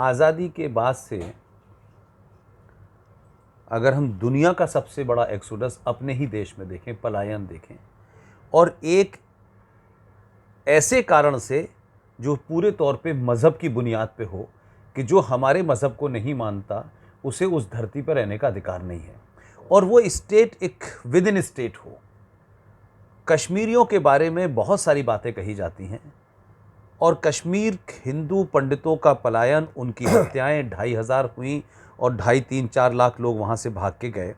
आज़ादी के बाद से अगर हम दुनिया का सबसे बड़ा एक्सोडस अपने ही देश में देखें, पलायन देखें, और एक ऐसे कारण से जो पूरे तौर पे मज़हब की बुनियाद पे हो कि जो हमारे मज़हब को नहीं मानता उसे उस धरती पर रहने का अधिकार नहीं है, और वो स्टेट एक विद इन स्टेट हो। कश्मीरियों के बारे में बहुत सारी बातें कही जाती हैं, और कश्मीर हिंदू पंडितों का पलायन, उनकी हत्याएं 2,500 हुई और 2.5-3-4 लाख लोग वहाँ से भाग के गए,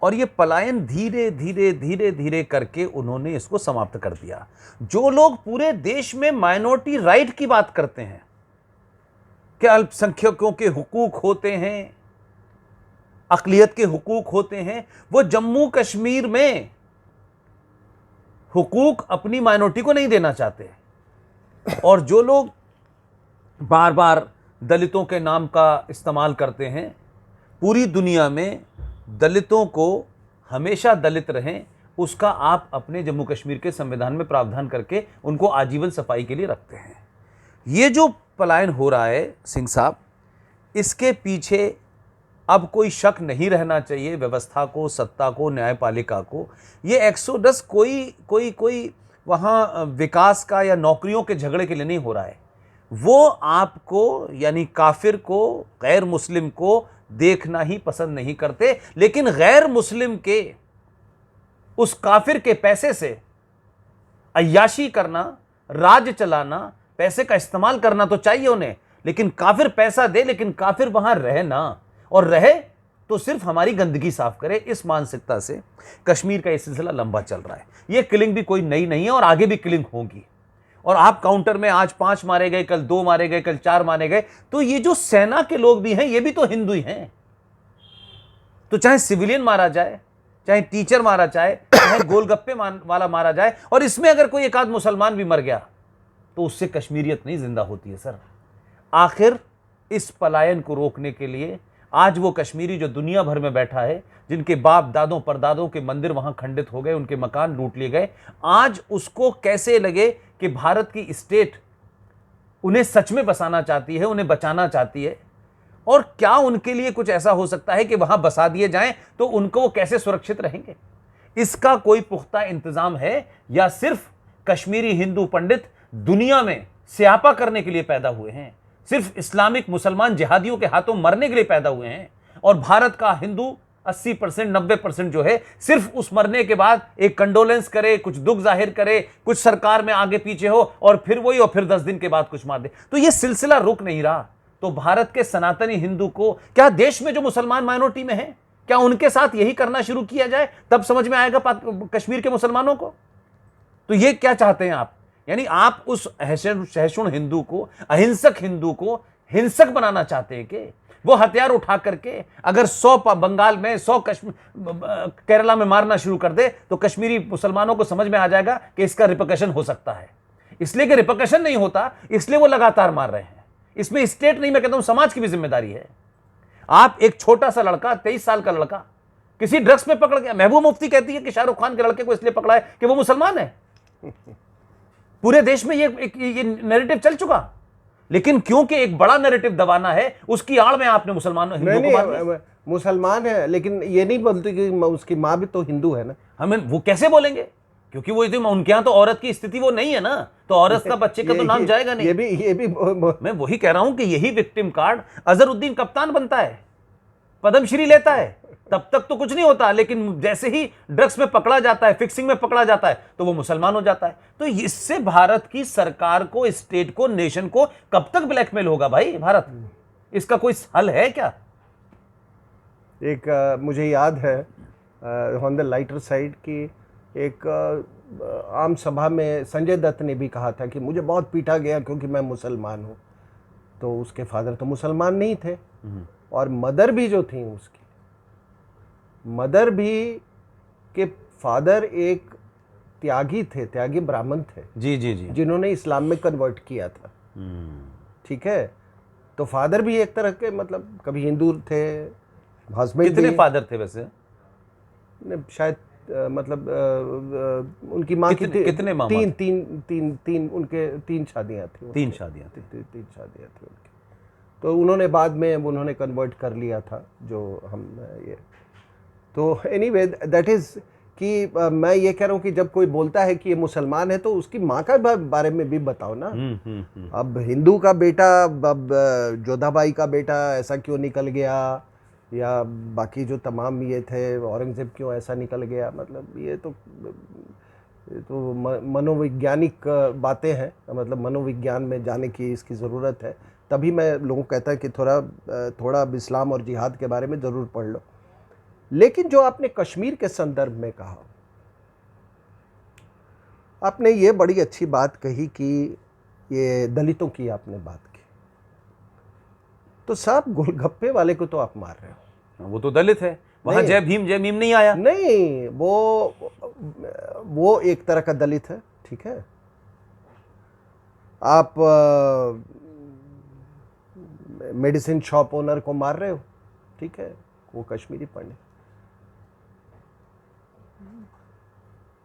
और ये पलायन धीरे धीरे धीरे धीरे करके उन्होंने इसको समाप्त कर दिया। जो लोग पूरे देश में माइनॉरिटी राइट की बात करते हैं कि अल्पसंख्यकों के हुकूक होते हैं, अक़लियत के हुकूक होते हैं, वो जम्मू कश्मीर में हुकूक अपनी माइनॉरिटी को नहीं देना चाहते। और जो लोग बार बार दलितों के नाम का इस्तेमाल करते हैं, पूरी दुनिया में दलितों को हमेशा दलित रहें, उसका आप अपने जम्मू कश्मीर के संविधान में प्रावधान करके उनको आजीवन सफाई के लिए रखते हैं। ये जो पलायन हो रहा है सिंह साहब, इसके पीछे अब कोई शक नहीं रहना चाहिए व्यवस्था को, सत्ता को, न्यायपालिका को। ये एक्सोडस कोई वहाँ विकास का या नौकरियों के झगड़े के लिए नहीं हो रहा है। वो आपको यानी काफिर को, गैर मुस्लिम को देखना ही पसंद नहीं करते, लेकिन गैर मुस्लिम के उस काफिर के पैसे से अय्याशी करना, राज चलाना, पैसे का इस्तेमाल करना तो चाहिए उन्हें, लेकिन काफिर पैसा दे, लेकिन काफिर वहां रहे ना, और रहे तो सिर्फ हमारी गंदगी साफ करे। इस मानसिकता से कश्मीर का यह सिलसिला लंबा चल रहा है। यह किलिंग भी कोई नई नहीं है, और आगे भी किलिंग होगी। और आप काउंटर में आज 5 मारे गए, कल 2 मारे गए, कल 4 मारे गए, तो ये जो सेना के लोग भी हैं ये भी तो हिंदू ही हैं। तो चाहे सिविलियन मारा जाए, चाहे टीचर मारा जाए, चाहे गोलगप्पे वाला मारा जाए, और इसमें अगर कोई एक आध मुसलमान भी मर गया तो उससे कश्मीरियत नहीं जिंदा होती है सर। आखिर इस पलायन को रोकने के लिए आज वो कश्मीरी जो दुनिया भर में बैठा है, जिनके बाप दादों परदादों के मंदिर वहां खंडित हो गए, उनके मकान लूट लिए गए, आज उसको कैसे लगे कि भारत की स्टेट उन्हें सच में बसाना चाहती है, उन्हें बचाना चाहती है, और क्या उनके लिए कुछ ऐसा हो सकता है कि वहां बसा दिए जाएं तो उनको कैसे सुरक्षित रहेंगे। इसका कोई पुख्ता इंतजाम है, या सिर्फ कश्मीरी हिंदू पंडित दुनिया में स्यापा करने के लिए पैदा हुए हैं, सिर्फ इस्लामिक मुसलमान जिहादियों के हाथों मरने के लिए पैदा हुए हैं, और भारत का हिंदू 80% 90% जो है सिर्फ उस मरने के बाद एक कंडोलेंस करे, कुछ दुख जाहिर करे, कुछ सरकार में आगे पीछे हो, और फिर वही, और फिर 10 दिन के बाद कुछ मार दे। तो यह सिलसिला रुक नहीं रहा। तो भारत के सनातनी हिंदू को, क्या देश में जो मुसलमान माइनॉरिटी में है, क्या उनके साथ यही करना शुरू किया जाए? तब समझ में आएगा कश्मीर के मुसलमानों को। तो ये क्या चाहते हैं आप? यानी आप उस सहिष्णु हिंदू को, अहिंसक हिंदू को हिंसक बनाना चाहते हैं कि वो हथियार उठा करके अगर 100 बंगाल में, 100 केरला में मारना शुरू कर दे तो कश्मीरी मुसलमानों को समझ में आ जाएगा कि इसका रिपरकशन हो सकता है। इसलिए कि रिपरकशन नहीं होता, इसलिए वो लगातार मार रहे हैं। इसमें स्टेट नहीं, मैं कहता हूं समाज की भी जिम्मेदारी है। आप एक छोटा सा लड़का, 23 साल का लड़का किसी ड्रग्स में पकड़ गया, महबूबा मुफ्ती कहती है कि शाहरुख खान के लड़के को इसलिए पकड़ा है कि वो मुसलमान है। पूरे देश में ये नैरेटिव चल चुका, लेकिन क्योंकि एक बड़ा नैरेटिव दबाना है, उसकी आड़ में आपने मुसलमानों हिंदू को मार दिया। मुसलमान है, लेकिन ये नहीं बोलते कि उसकी माँ भी तो हिंदू है ना। हमें वो कैसे बोलेंगे? क्योंकि वो उनके यहाँ तो औरत की स्थिति वो नहीं है ना, तो औरत का बच्चे का तो नाम जाएगा नहीं। ये भी मैं वही कह रहा हूं कि यही विक्टिम कार्ड अजहरुद्दीन कप्तान बनता है, पद्मश्री लेता है, तब तक तो कुछ नहीं होता, लेकिन जैसे ही ड्रग्स में पकड़ा जाता है, फिक्सिंग में पकड़ा जाता है, तो वो मुसलमान हो जाता है। तो इससे भारत की सरकार को, स्टेट को, नेशन को कब तक ब्लैकमेल होगा भाई भारत? इसका कोई हल है क्या? एक मुझे याद है ऑन द लाइटर साइड की एक आम सभा में संजय दत्त ने भी कहा था कि मुझे बहुत पीटा गया क्योंकि मैं मुसलमान हूँ। तो उसके फादर तो मुसलमान नहीं थे, और मदर भी जो थी उसकी, मदर भी के फादर एक त्यागी थे, त्यागी ब्राह्मण थे, जी जी जी, जिन्होंने इस्लाम में कन्वर्ट किया था। ठीक है, तो फादर भी एक तरह के, मतलब कभी हिंदू थे, हस्बैंड। कितने फादर थे वैसे? शायद मतलब उनकी माँ की कितने मामा? तीन उनके 3 शादियां थी। 3 शादियां थी। 3 शादियां थी उनकी। तो उन्होंने बाद में उन्होंने कन्वर्ट कर लिया था जो हम ये। तो एनीवे दैट इज़ कि मैं ये कह रहा हूँ कि जब कोई बोलता है कि ये मुसलमान है तो उसकी माँ का बारे में भी बताओ ना। अब हिंदू का बेटा, अब जोधाबाई का बेटा ऐसा क्यों निकल गया, या बाकी जो तमाम ये थे, औरंगजेब क्यों ऐसा निकल गया, मतलब ये तो मनोवैज्ञानिक बातें हैं, मतलब मनोविज्ञान में जाने की इसकी ज़रूरत है। तभी मैं लोगों को कहता है कि थोड़ा अब इस्लाम और जिहाद के बारे में ज़रूर पढ़ लो। लेकिन जो आपने कश्मीर के संदर्भ में कहा, आपने ये बड़ी अच्छी बात कही कि ये दलितों की आपने बात की, तो साहब गोलगप्पे वाले को तो आप मार रहे हो। वो तो दलित है, वहां जय भीम नहीं आया। नहीं, वो एक तरह का दलित है, ठीक है। आप मेडिसिन शॉप ओनर को मार रहे हो, ठीक है, वो कश्मीरी पंडित।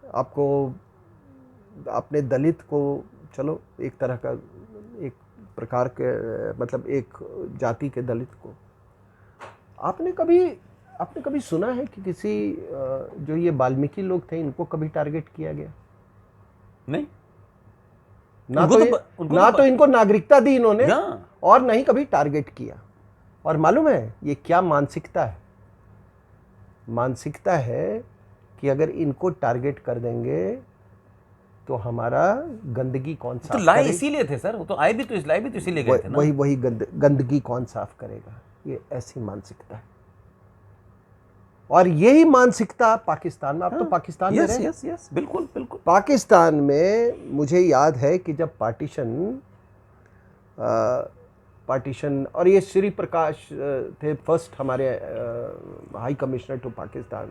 आपको अपने दलित को, चलो एक तरह का, एक प्रकार के, मतलब एक जाति के दलित को आपने कभी सुना है कि किसी जो ये वाल्मीकि लोग थे इनको कभी टारगेट किया गया? नहीं, ना तो इनको नागरिकता दी इन्होंने, और नहीं कभी टारगेट किया। और मालूम है ये क्या मानसिकता है? मानसिकता है कि अगर इनको टारगेट कर देंगे तो हमारा गंदगी कौन साफ तो लाए इसीलिए थे सर, वो तो आए भी तो इसीलिए गए थे ना। वही गंदगी कौन साफ करेगा, ये ऐसी मानसिकता है। और यही मानसिकता पाकिस्तान में, आप तो पाकिस्तान में रहे। यस, बिल्कुल। पाकिस्तान में मुझे याद है कि जब पार्टीशन और ये श्री प्रकाश थे फर्स्ट हमारे हाई कमिश्नर टू पाकिस्तान,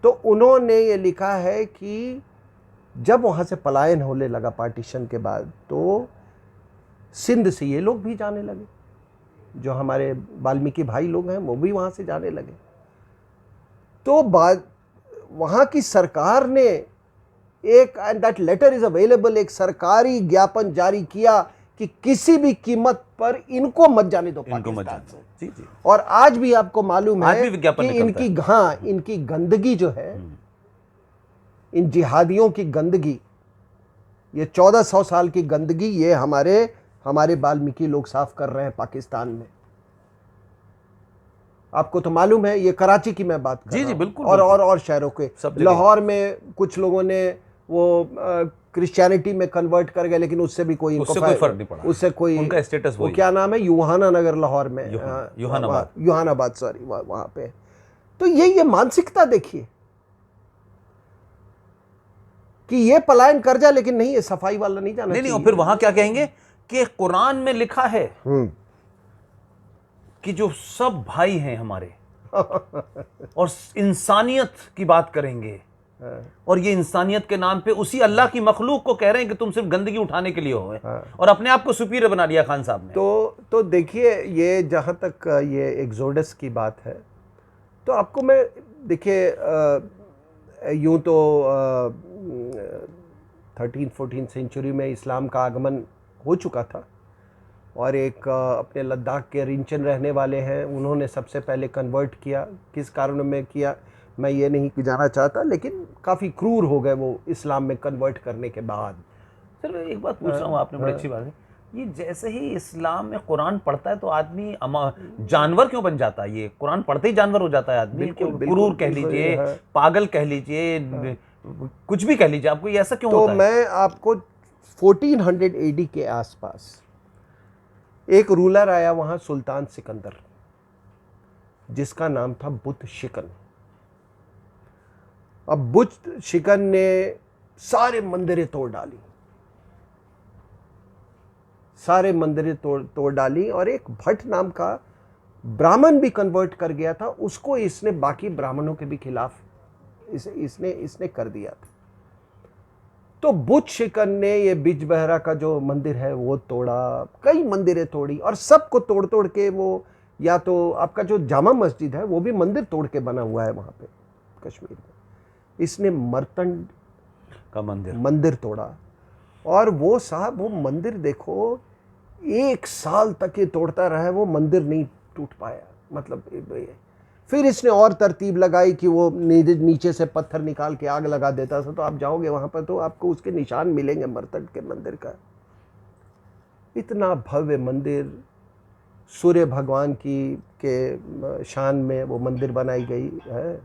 तो उन्होंने ये लिखा है कि जब वहाँ से पलायन होने लगा पार्टीशन के बाद, तो सिंध से ये लोग भी जाने लगे, जो हमारे वाल्मीकि भाई लोग हैं वो भी वहाँ से जाने लगे। तो बाद वहाँ की सरकार ने एक, and that letter is available, एक सरकारी ज्ञापन जारी किया कि किसी भी कीमत पर इनको मत जाने दो पाकिस्तान से। जी। और आज भी आपको मालूम है कि इनकी गंदगी जो है, इन जिहादियों की गंदगी, ये 1400 साल की गंदगी, ये हमारे वाल्मीकि लोग साफ कर रहे हैं पाकिस्तान में। आपको तो मालूम है, ये कराची की मैं बात कर रहा हूं। बिल्कुल। और शहरों के, लाहौर में कुछ लोगों ने वो क्रिश्चियनिटी में कन्वर्ट कर गए, लेकिन उससे भी कोई फर्क नहीं पड़ा, उससे कोई, उनका स्टेटस वो क्या नाम है, यूहाना नगर लाहौर में, यूहानाबाद, सॉरी, वहां पे। तो ये मानसिकता देखिए कि ये पलायन कर जाए, लेकिन नहीं, ये सफाई वाला नहीं जाना चाहिए। नहीं, और फिर वहां क्या कहेंगे कि कुरान में लिखा है कि जो सब भाई हैं हमारे और इंसानियत की बात करेंगे, और ये इंसानियत के नाम पे उसी अल्लाह की मखलूक को कह रहे हैं कि तुम सिर्फ गंदगी उठाने के लिए हो, और अपने आप को सुपीरियर बना लिया खान साहब ने। तो देखिए, ये जहां तक ये एक्सोडस की बात है, तो आपको मैं देखिए, यूं तो 13-14 सेंचुरी में इस्लाम का आगमन हो चुका था, और एक अपने लद्दाख के रिंचन रहने वाले हैं, उन्होंने सबसे पहले कन्वर्ट किया। किस कारण में किया मैं ये नहीं जानना चाहता, लेकिन काफ़ी क्रूर हो गए वो इस्लाम में कन्वर्ट करने के बाद। सर मैं एक बात पूछ रहा हूँ, आपने बड़ी अच्छी बात है, ये जैसे ही इस्लाम में कुरान पढ़ता है तो आदमी जानवर क्यों बन जाता है? ये कुरान पढ़ते ही जानवर हो जाता है आदमी, क्रूर कह लीजिए, पागल कह लीजिए, कुछ भी कह लीजिए, आपको ये ऐसा क्यों होता है? तो मैं आपको 1400 AD के आसपास एक रूलर आया वहां, सुल्तान सिकंदर, जिसका नाम था बुत शिकन। अब बुत शिकन ने सारे मंदिरें तोड़ डाली, और एक भट्ट नाम का ब्राह्मण भी कन्वर्ट कर गया था, उसको इसने बाकी ब्राह्मणों के भी खिलाफ इसने कर दिया था। तो बुत शिकन ने ये बिजबहरा का जो मंदिर है वो तोड़ा, कई मंदिरें तोड़ी, और सबको तोड़ के वो, या तो आपका जो जामा मस्जिद है वो भी मंदिर तोड़ के बना हुआ है वहाँ पे कश्मीर में। इसने मर्तंड का मंदिर तोड़ा, और वो साहब वो मंदिर देखो, 1 साल तक ये तोड़ता रहा है, वो मंदिर नहीं टूट पाया। मतलब फिर इसने और तरतीब लगाई कि वो नीचे से पत्थर निकाल के आग लगा देता था, तो आप जाओगे वहां पर तो आपको उसके निशान मिलेंगे मरतड के मंदिर का। इतना भव्य मंदिर, सूर्य भगवान की के शान में वो मंदिर बनाई गई है।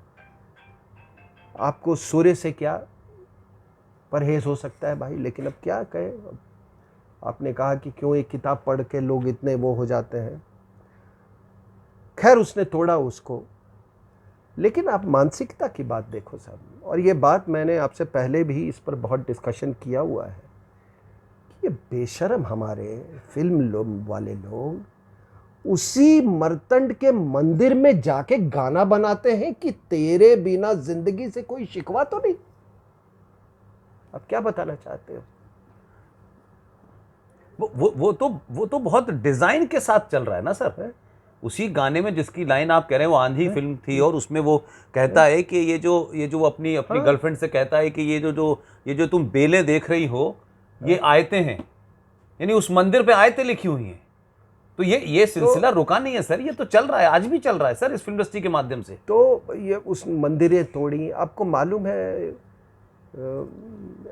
आपको सूर्य से क्या परहेज हो सकता है भाई, लेकिन अब क्या कहें। आपने कहा कि क्यों एक किताब पढ़ के लोग इतने वो हो जाते हैं। खैर उसने तोड़ा उसको, लेकिन आप मानसिकता की बात देखो साहब, और ये बात मैंने आपसे पहले भी इस पर बहुत डिस्कशन किया हुआ है कि ये बेशरम हमारे फिल्म वाले लोग उसी मर्तंड के मंदिर में जाके गाना बनाते हैं कि तेरे बिना जिंदगी से कोई शिकवा तो नहीं। आप क्या बताना चाहते हो? वो तो बहुत डिजाइन के साथ चल रहा है ना सर। है? उसी गाने में जिसकी लाइन आप कह रहे हैं वो आंधी फिल्म थी, और उसमें वो कहता है कि ये जो अपनी गर्लफ्रेंड से कहता है कि ये जो तुम बेलें देख रही हो ये आयतें हैं, यानी उस मंदिर पे आयतें लिखी हुई हैं। तो ये सिलसिला रुका नहीं है सर, ये तो चल रहा है, आज भी चल रहा है सर इस फिल्म इंडस्ट्री के माध्यम से। तो ये उस मंदिरें तोड़ी, आपको मालूम है।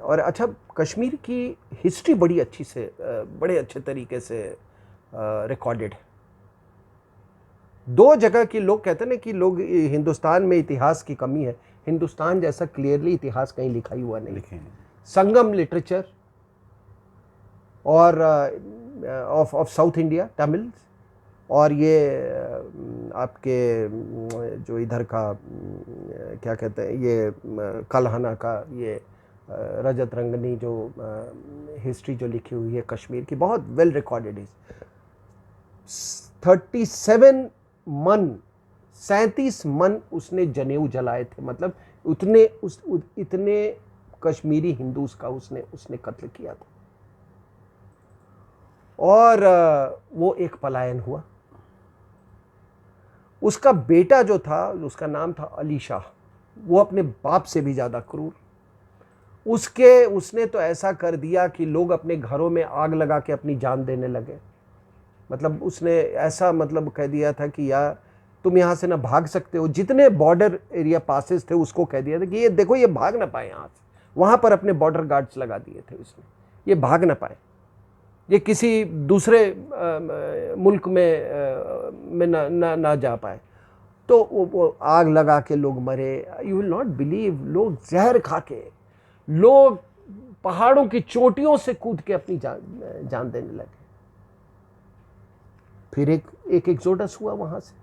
और अच्छा, कश्मीर की हिस्ट्री बड़ी अच्छी से, बड़े अच्छे तरीके से रिकॉर्डेड है। 2 जगह की लोग कहते हैं ना कि लोग हिंदुस्तान में इतिहास की कमी है, हिंदुस्तान जैसा क्लियरली इतिहास कहीं लिखा ही हुआ नहीं। संगम लिटरेचर और ऑफ साउथ इंडिया तमिल, और ये आपके जो इधर का क्या कहते हैं, ये कलहना का ये रजत रंगनी जो हिस्ट्री जो लिखी हुई है कश्मीर की, बहुत वेल रिकॉर्डेड है। 37 मन उसने जनेऊ जलाए थे, मतलब इतने कश्मीरी हिंदूज का उसने कत्ल किया था। और वो एक पलायन हुआ। उसका बेटा जो था, उसका नाम था अली शाह, वो अपने बाप से भी ज्यादा क्रूर। उसने तो ऐसा कर दिया कि लोग अपने घरों में आग लगा के अपनी जान देने लगे। मतलब उसने ऐसा मतलब कह दिया था कि यार तुम यहां से ना भाग सकते हो। जितने बॉर्डर एरिया पासेस थे उसको कह दिया था कि ये देखो ये भाग ना पाए यहां से। वहां पर अपने बॉर्डर गार्ड्स लगा दिए थे उसने, ये भाग ना पाए, ये किसी दूसरे मुल्क में ना जा पाए। तो वो आग लगा के लोग मरे। यू विल नॉट बिलीव, लोग जहर खा के, लोग पहाड़ों की चोटियों से कूद के अपनी जान देने लगे। फिर एक एक्सोडस हुआ वहां से।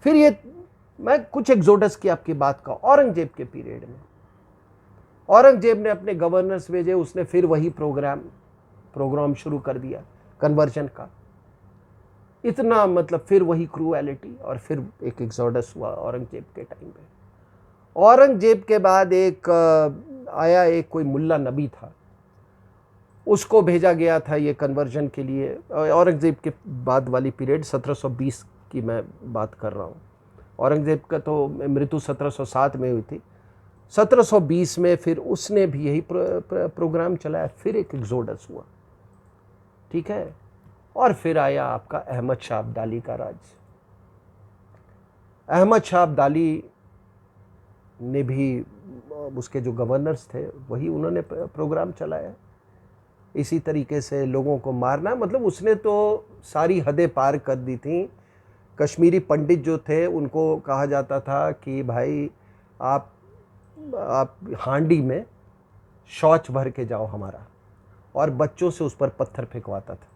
फिर ये मैं कुछ एक्सोडस की आपकी बात का, औरंगजेब के पीरियड में औरंगजेब ने अपने गवर्नर्स भेजे, उसने फिर वही प्रोग्राम शुरू कर दिया कन्वर्जन का। इतना मतलब फिर वही क्रूएलिटी, और फिर एक एक्सोडस हुआ औरंगजेब के टाइम पे। औरंगजेब के बाद एक कोई मुल्ला नबी था, उसको भेजा गया था ये कन्वर्जन के लिए। औरंगजेब के बाद वाली पीरियड 1720 की मैं बात कर रहा हूँ। औरंगजेब का तो मृत्यु 1707 में हुई थी। 1720 में फिर उसने भी यही प्रोग्राम चलाया। फिर एक एक्सोडस हुआ, ठीक है। और फिर आया आपका अहमद शाह अब्दाली का राज। अहमद शाह अब्दाली ने भी, उसके जो गवर्नर्स थे वही उन्होंने प्रोग्राम चलाया। इसी तरीके से लोगों को मारना, मतलब उसने तो सारी हदें पार कर दी थी। कश्मीरी पंडित जो थे उनको कहा जाता था कि भाई आप हांडी में शौच भर के जाओ हमारा, और बच्चों से उस पर पत्थर फेंकवाता था।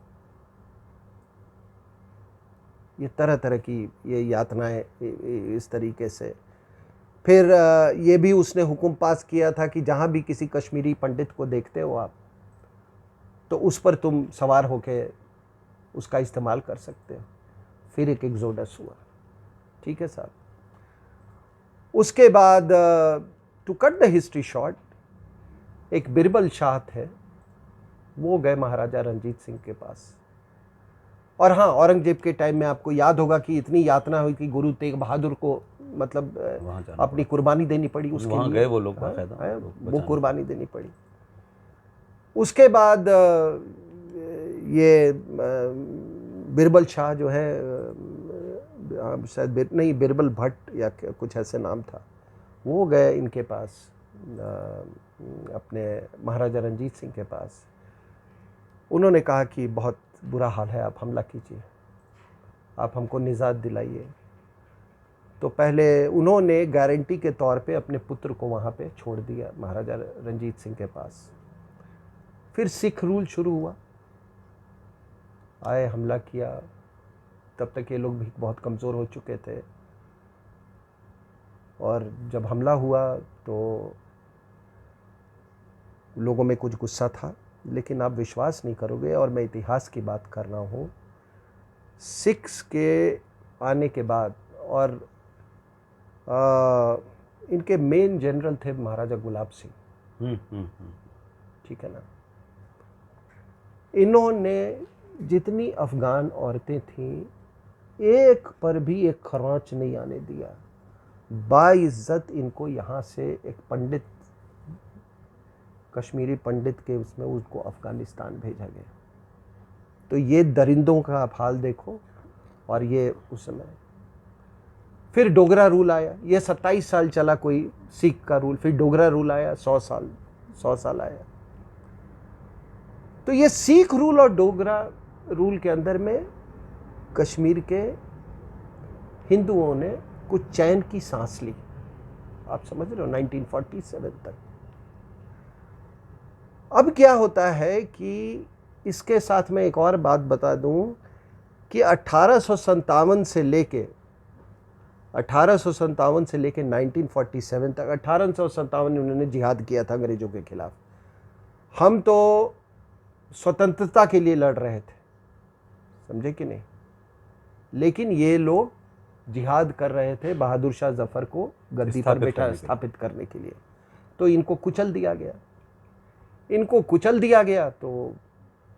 ये तरह तरह की ये यातनाएं इस तरीके से। फिर ये भी उसने हुक्म पास किया था कि जहाँ भी किसी कश्मीरी पंडित को देखते हो आप, तो उस पर तुम सवार होके उसका इस्तेमाल कर सकते हो। फिर एक एक्सोडस हुआ, ठीक है साहब। उसके बाद to cut the history short, एक बिरबल शाह थे, वो गए महाराजा रंजीत सिंह के पास। और हाँ, औरंगजेब के टाइम में आपको याद होगा कि इतनी यातना हुई कि गुरु तेग बहादुर को मतलब अपनी कुर्बानी देनी पड़ी उसके लिए। गए वो लोग, वो कुर्बानी देनी पड़ी। उसके बाद ये बिरबल शाह जो है, शायद बिरबल भट्ट या कुछ ऐसे नाम था, वो गए इनके पास, अपने महाराजा रंजीत सिंह के पास। उन्होंने कहा कि बहुत बुरा हाल है, आप हमला कीजिए, आप हमको निजात दिलाइए। तो पहले उन्होंने गारंटी के तौर पे अपने पुत्र को वहाँ पे छोड़ दिया महाराजा रंजीत सिंह के पास। फिर सिख रूल शुरू हुआ, आए, हमला किया। तब तक ये लोग भी बहुत कमज़ोर हो चुके थे, और जब हमला हुआ तो लोगों में कुछ गुस्सा था, लेकिन आप विश्वास नहीं करोगे, और मैं इतिहास की बात कर रहा हूँ, सिख्स के आने के बाद, और इनके मेन जनरल थे महाराजा गुलाब सिंह, ठीक है ना। इन्होंने जितनी अफगान औरतें थीं, एक पर भी एक खरोंच नहीं आने दिया। बाइज्जत इनको यहाँ से एक पंडित, कश्मीरी पंडित के उसमें उसको अफगानिस्तान भेजा गया। तो ये दरिंदों का आप हाल देखो। और ये उस समय फिर डोगरा रूल आया, ये 27 साल चला कोई सिख का रूल, फिर डोगरा रूल आया, 100 साल आया। तो ये सिख रूल और डोगरा रूल के अंदर में कश्मीर के हिंदुओं ने कुछ चैन की सांस ली, आप समझ रहे हो, 1947 तक। अब क्या होता है कि इसके साथ में एक और बात बता दूं कि 1857 से लेके 1947 तक, 1857 में उन्होंने जिहाद किया था अंग्रेजों के खिलाफ। हम तो स्वतंत्रता के लिए लड़ रहे थे, समझे कि नहीं, लेकिन ये लोग जिहाद कर रहे थे बहादुर शाह जफर को गद्दी पर स्थापित करने के लिए। तो इनको कुचल दिया गया। तो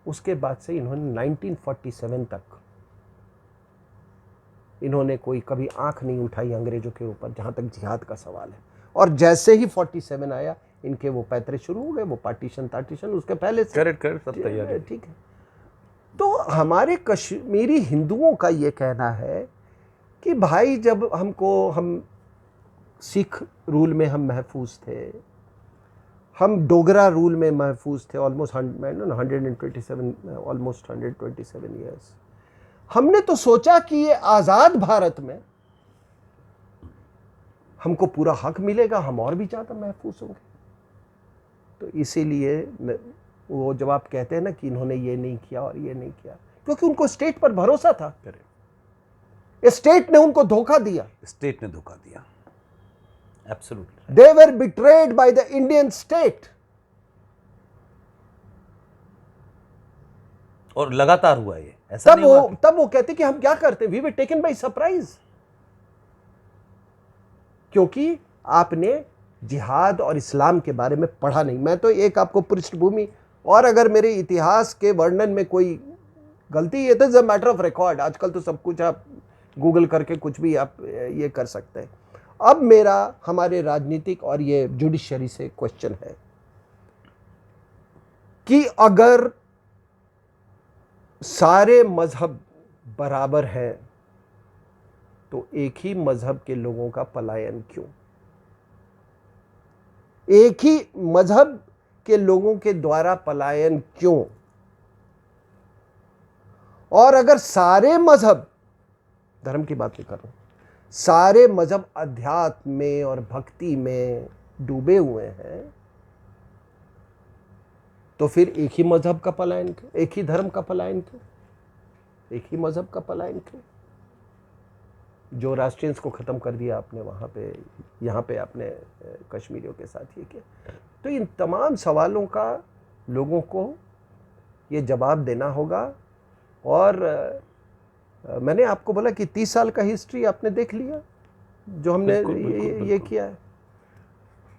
उसके बाद से इन्होंने 1947 तक इन्होंने कोई कभी आंख नहीं उठाई अंग्रेजों के ऊपर, जहां तक जिहाद का सवाल है। और जैसे ही 47 आया, इनके वो पैतरे शुरू हो गए, वो पार्टीशन उसके पहले से करेक्ट सब तैयारी, ठीक है। तो हमारे कश्मीरी हिंदुओं का ये कहना है कि भाई, जब हम सिख रूल में हम महफूज थे, हम डोगरा रूल में महफूज थे ऑलमोस्ट 127 ईयर्स। हमने तो सोचा कि ये आज़ाद भारत में हमको पूरा हक मिलेगा, हम और भी ज़्यादा महफूज होंगे। तो इसीलिए वो जब आप कहते हैं ना कि इन्होंने ये नहीं किया और ये नहीं किया, क्योंकि उनको स्टेट पर भरोसा था। स्टेट ने उनको धोखा दिया, absolutely. They were betrayed by the Indian state. और लगातार हुआ ये, ऐसा नहीं हुआ। तब वो कहते कि हम क्या करते, we were taken by surprise, क्योंकि आपने जिहाद और इस्लाम के बारे में पढ़ा नहीं। मैं तो एक आपको पृष्ठभूमि, और अगर मेरे इतिहास के वर्णन में कोई गलती, ये तो मैटर ऑफ रिकॉर्ड, आजकल तो सब कुछ आप गूगल करके कुछ भी आप ये कर सकते हैं। अब मेरा हमारे राजनीतिक और ये जुडिशरी से क्वेश्चन है कि अगर सारे मजहब बराबर हैं, तो एक ही मजहब के लोगों का पलायन क्यों? एक ही मजहब के लोगों के द्वारा पलायन क्यों? और अगर सारे मजहब, धर्म की बात नहीं कर रहा हूं, सारे मजहब अध्यात्म में और भक्ति में डूबे हुए हैं, तो फिर एक ही मजहब का पलायन क्यों? एक ही धर्म का पलायन क्यों? एक ही मजहब का पलायन क्यों? जो राष्ट्रीयंस को खत्म कर दिया आपने वहां पे, यहाँ पे आपने कश्मीरियों के साथ ये किया। तो इन तमाम सवालों का लोगों को ये जवाब देना होगा। और मैंने आपको बोला कि 30 साल का हिस्ट्री आपने देख लिया जो हमने ये किया है।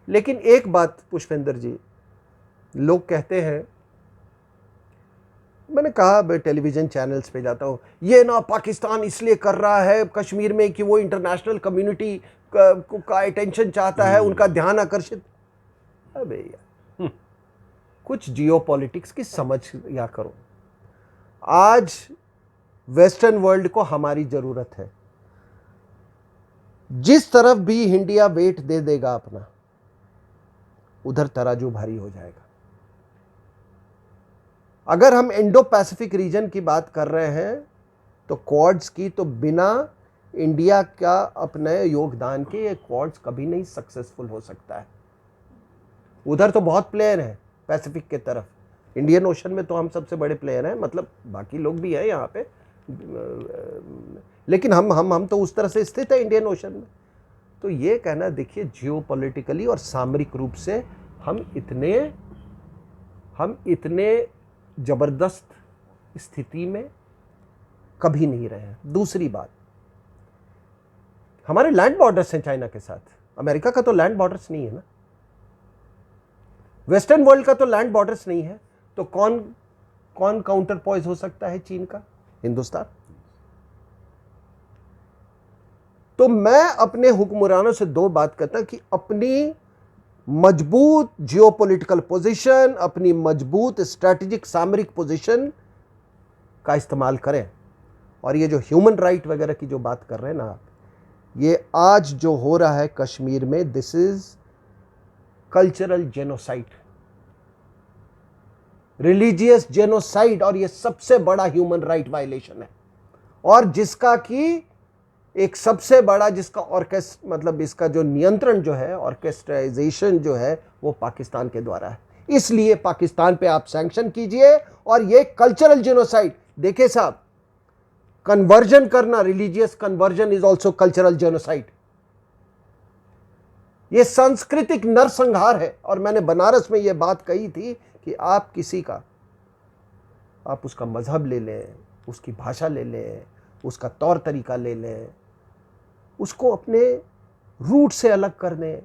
लेकिन एक बात पुष्पेंद्र जी, लोग कहते हैं, मैंने कहा मैं टेलीविज़न चैनल्स पे जाता हूँ, ये ना पाकिस्तान इसलिए कर रहा है कश्मीर में कि वो इंटरनेशनल कम्युनिटी का अटेंशन चाहता है, उनका ध्यान आकर्षित। अबे यार, कुछ जियोपॉलिटिक्स की समझ या करो। आज वेस्टर्न वर्ल्ड को हमारी जरूरत है। जिस तरफ भी इंडिया वेट दे देगा अपना, उधर तराजू भारी हो जाएगा। अगर हम इंडो पैसिफिक रीजन की बात कर रहे हैं तो क्वाड्स की, तो बिना इंडिया का अपने योगदान के ये क्वाड्स कभी नहीं सक्सेसफुल हो सकता है। उधर तो बहुत प्लेयर हैं पैसिफिक के तरफ, इंडियन ओशन में तो हम सबसे बड़े प्लेयर हैं, मतलब बाकी लोग भी हैं यहाँ पे, लेकिन हम तो उस तरह से स्थित है इंडियन ओशन में। तो ये कहना, देखिए जियोपॉलिटिकली और सामरिक रूप से हम इतने जबरदस्त स्थिति में कभी नहीं रहे हैं। दूसरी बात, हमारे लैंड बॉर्डर्स हैं चाइना के साथ, अमेरिका का तो लैंड बॉर्डर्स नहीं है ना, वेस्टर्न वर्ल्ड का तो लैंड बॉर्डर्स नहीं है, तो कौन काउंटर पॉइज हो सकता है चीन का? हिंदुस्तान। तो मैं अपने हुक्मरानों से दो बात करता कि अपनी मजबूत जियोपॉलिटिकल पोजीशन, अपनी मजबूत स्ट्रैटेजिक सामरिक पोजीशन का इस्तेमाल करें। और ये जो ह्यूमन राइट वगैरह की जो बात कर रहे हैं ना आप, ये आज जो हो रहा है कश्मीर में, this is cultural genocide, religious genocide, और ये सबसे बड़ा ह्यूमन राइट वायलेशन है। और जिसका कि एक सबसे बड़ा, जिसका मतलब इसका जो नियंत्रण जो है, ऑर्केस्ट्राइजेशन जो है, वो पाकिस्तान के द्वारा है। इसलिए पाकिस्तान पे आप सैंक्शन कीजिए। और ये कल्चरल जेनोसाइड, देखिए साहब, कन्वर्जन करना, religious conversion is also cultural genocide. ये सांस्कृतिक नरसंहार है। और मैंने बनारस में यह बात कही थी कि आप उसका मजहब ले लें, उसकी भाषा ले लें, उसका तौर तरीका ले लें, उसको अपने रूट से अलग कर दें,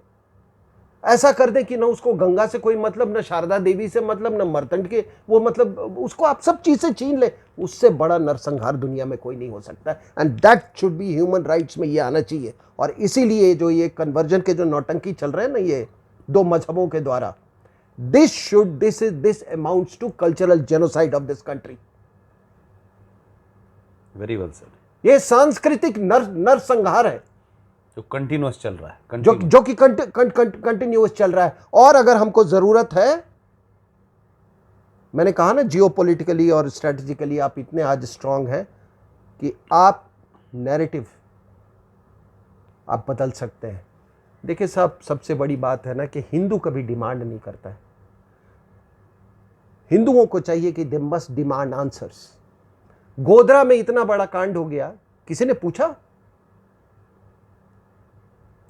ऐसा कर दें कि ना उसको गंगा से कोई मतलब, ना शारदा देवी से मतलब, ना मर्तंड के वो मतलब, उसको आप सब चीज से छीन ले। उससे बड़ा नरसंहार दुनिया में कोई नहीं हो सकता। And that should be human rights में ये आना चाहिए। और इसीलिए जो ये कन्वर्जन के जो नौटंकी चल रहे हैं ना, ये दो मजहबों के द्वारा, this amounts to cultural genocide of this country. Very well sir. ये सांस्कृतिक नरसंहार है जो कंटिन्यूअस चल रहा है, जो कि कंटिन्यूअस चल रहा है। और अगर हमको जरूरत है, मैंने कहा ना, जियोपॉलिटिकली और स्ट्रेटेजिकली आप इतने आज स्ट्रांग हैं कि आप नैरेटिव आप बदल सकते हैं। देखिए साहब, सबसे बड़ी बात है ना कि हिंदू कभी डिमांड नहीं करता है। हिंदुओं को चाहिए कि they must demand answers. Godhra में इतना बड़ा कांड हो गया, किसी ने पूछा?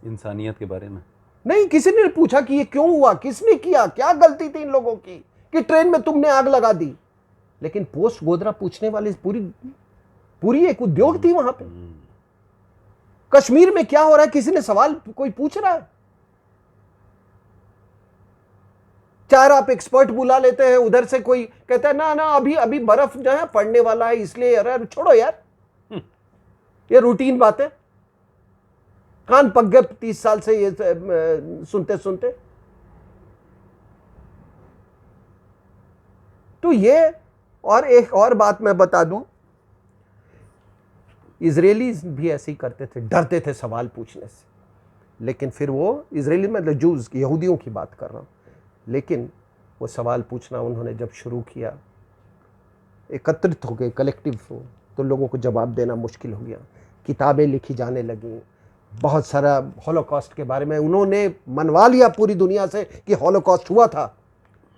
इंसानियत के बारे में नहीं, किसी ने पूछा कि ये क्यों हुआ, किसने किया, क्या गलती थी इन लोगों की कि ट्रेन में तुमने आग लगा दी। लेकिन पोस्ट गोधरा पूछने वाले पूरी एक उद्योग थी वहां पे। कश्मीर में क्या हो रहा है, किसी ने सवाल कोई पूछ रहा है? चार आप एक्सपर्ट बुला लेते हैं, उधर से कोई कहता है ना अभी बर्फ जो है पड़ने वाला है, इसलिए यार छोड़ो यार, ये रूटीन बात है। कान पक गए 30 साल से ये सुनते सुनते। तो ये, और एक और बात मैं बता दूं, इजरायलीज भी ऐसे ही करते थे, डरते थे सवाल पूछने से। लेकिन फिर वो इजरायली, मतलब जूज, यहूदियों की बात कर रहा हूं, लेकिन वो सवाल पूछना उन्होंने जब शुरू किया, एकत्रित हो गए, कलेक्टिव हो, तो लोगों को जवाब देना मुश्किल हो गया। किताबें लिखी जाने लगी, बहुत सारा हॉलोकॉस्ट के बारे में उन्होंने मनवा लिया पूरी दुनिया से कि हॉलोकॉस्ट हुआ था।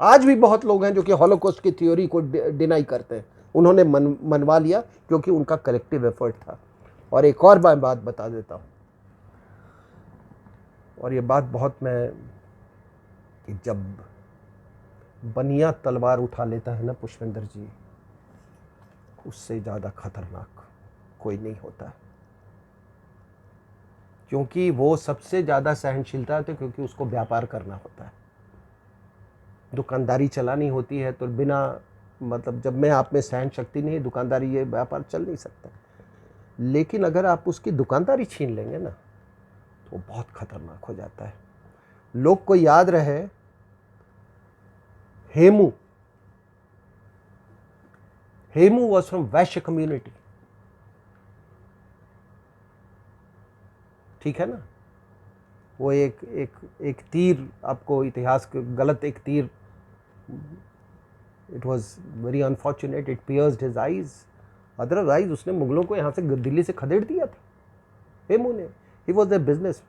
आज भी बहुत लोग हैं जो कि हॉलोकॉस्ट की थ्योरी को डिनाई करते हैं। उन्होंने मनवा लिया क्योंकि उनका कलेक्टिव एफर्ट था। और एक और बात बता देता हूँ, और ये बात बहुत, मैं कि जब बनिया तलवार उठा लेता है ना पुष्पेंद्र जी, उससे ज़्यादा खतरनाक कोई नहीं होता है। क्योंकि वो सबसे ज़्यादा सहनशीलता है, क्योंकि उसको व्यापार करना होता है, दुकानदारी चलानी होती है। तो बिना मतलब, जब मैं आप में सहन शक्ति नहीं है, दुकानदारी, ये व्यापार चल नहीं सकता। लेकिन अगर आप उसकी दुकानदारी छीन लेंगे ना, तो बहुत खतरनाक हो जाता है। लोग को याद रहे, Hemu was from Vysya community, ठीक है ना। वो एक तीर आपको इतिहास गलत एक तीर, it was very unfortunate, it pierced his eyes, otherwise उसने मुगलों को यहाँ से दिल्ली से खदेड़ दिया था हेमू ने। He was a business.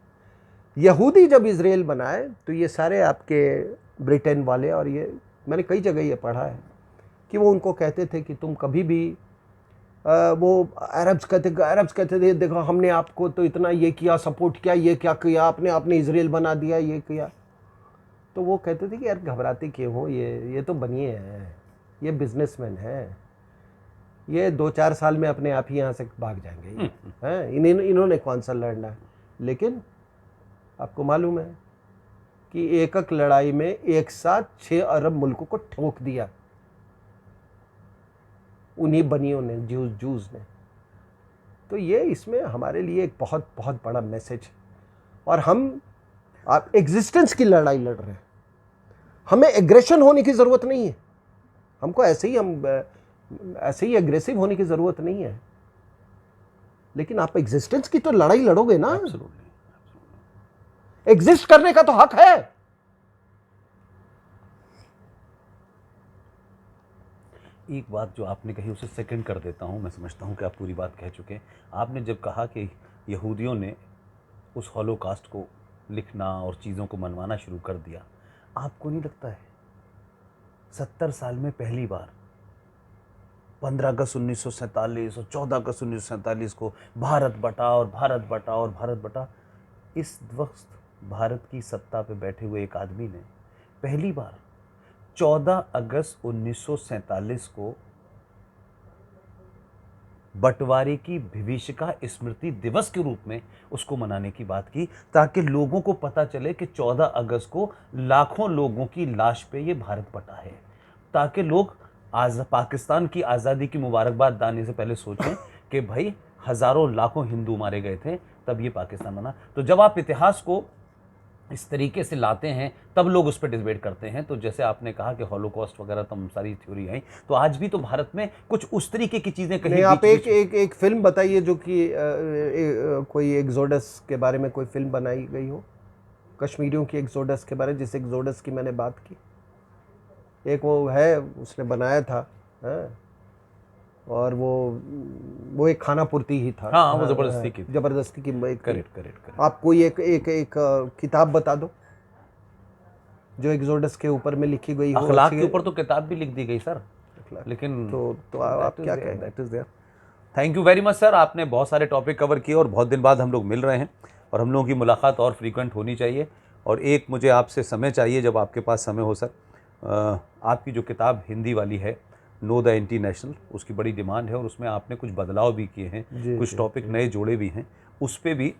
यहूदी जब इजराइल बनाए तो ये सारे आपके ब्रिटेन वाले, और ये मैंने कई जगह ये पढ़ा है कि वो उनको कहते थे कि तुम कभी भी वो अरब्स कहते थे देखो हमने आपको तो इतना ये किया, सपोर्ट किया, ये क्या किया आपने इजराइल बना दिया, ये किया। तो वो कहते थे कि यार घबराते क्यों हो, ये तो बनिए हैं, ये बिजनेसमैन हैं, ये 2-4 साल में अपने आप ही यहाँ से भाग जाएंगे हैं, इन्होंने कौन सा लड़ना है। लेकिन आपको मालूम है कि एक लड़ाई में एक साथ 6 अरब मुल्कों को ठोक दिया उन्हीं बनियों ने, जूस ने। तो ये इसमें हमारे लिए एक बहुत बहुत बड़ा मैसेज है। और हम आप एग्जिस्टेंस की लड़ाई लड़ रहे हैं, हमें एग्रेशन होने की ज़रूरत नहीं है, हमको ऐसे ही एग्रेसिव होने की ज़रूरत नहीं है, लेकिन आप एग्जिस्टेंस की तो लड़ाई लड़ोगे ना। एग्जिस्ट करने का तो हक है। एक बात जो आपने कही उसे सेकंड कर देता हूं, मैं समझता हूं कि आप पूरी बात कह चुके हैं। आपने जब कहा कि यहूदियों ने उस हॉलोकास्ट को लिखना और चीज़ों को मनवाना शुरू कर दिया, आपको नहीं लगता है 70 साल में पहली बार 15 अगस्त 1947 और 14 अगस्त 1947 को भारत बटा और भारत बटा और भारत बटा, इस वक्त भारत की सत्ता पे बैठे हुए एक आदमी ने पहली बार 14 अगस्त 1947 को बंटवारे की विभीषिका स्मृति दिवस के रूप में उसको मनाने की बात की, ताकि लोगों को पता चले कि 14 अगस्त को लाखों लोगों की लाश पे ये भारत बटा है, ताकि लोग पाकिस्तान की आज़ादी की मुबारकबाद देने से पहले सोचें कि भाई हज़ारों लाखों हिंदू मारे गए थे तब ये पाकिस्तान बना। तो जब आप इतिहास को इस तरीके से लाते हैं तब लोग उस पर डिबेट करते हैं। तो जैसे आपने कहा कि हॉलोकॉस्ट वगैरह तम सारी थ्योरी आई, तो आज भी तो भारत में कुछ उस तरीके की चीज़ें कहीं। आप एक फिल्म बताइए जो कि कोई एग्जोडस के बारे में कोई फिल्म बनाई गई हो, कश्मीरियों की एग्जोडस के बारे में, जिस एग्जोडस की मैंने बात की। एक वो है, उसने बनाया था है? और वो एक खाना पूर्ति ही था। हाँ, वो जबरदस्ती की करेक्ट। आप कोई एक किताब बता दो जो एग्जोडस के ऊपर में लिखी गई हो। अखलाक के ऊपर तो किताब भी लिख दी गई सर, लेकिन तो आप क्या कहें। That is there. Thank you very much sir, आपने बहुत सारे टॉपिक कवर किए और बहुत दिन बाद हम लोग मिल रहे हैं और हम लोगों की मुलाकात और फ्रीक्वेंट होनी चाहिए। और एक मुझे आपसे समय चाहिए, जब आपके पास समय हो सर, आपकी जो किताब हिंदी वाली है नो द एंटी नेशनल, उसकी बड़ी डिमांड है और उसमें आपने कुछ बदलाव भी किए हैं, कुछ टॉपिक नए जोड़े भी हैं। उस पर भी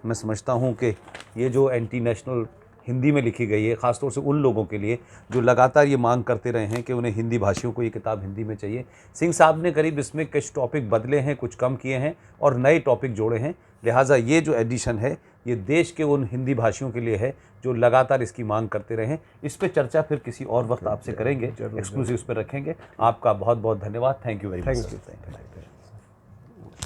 मैं समझता हूँ कि ये जो एंटी नेशनल हिंदी में लिखी गई है, ख़ासतौर से उन लोगों के लिए जो लगातार ये मांग करते रहे हैं कि उन्हें हिंदी भाषियों को ये किताब हिंदी में चाहिए। सिंह साहब ने करीब इसमें कुछ टॉपिक बदले हैं, कुछ कम किए हैं और नए टॉपिक जोड़े हैं। लिहाजा ये जो एडिशन है ये देश के उन हिंदी भाषियों के लिए है जो लगातार इसकी मांग करते रहे हैं। इस पर चर्चा फिर किसी और वक्त आपसे करेंगे, एक्सक्लूसिव इस पर रखेंगे। आपका बहुत बहुत धन्यवाद। Thank you very much.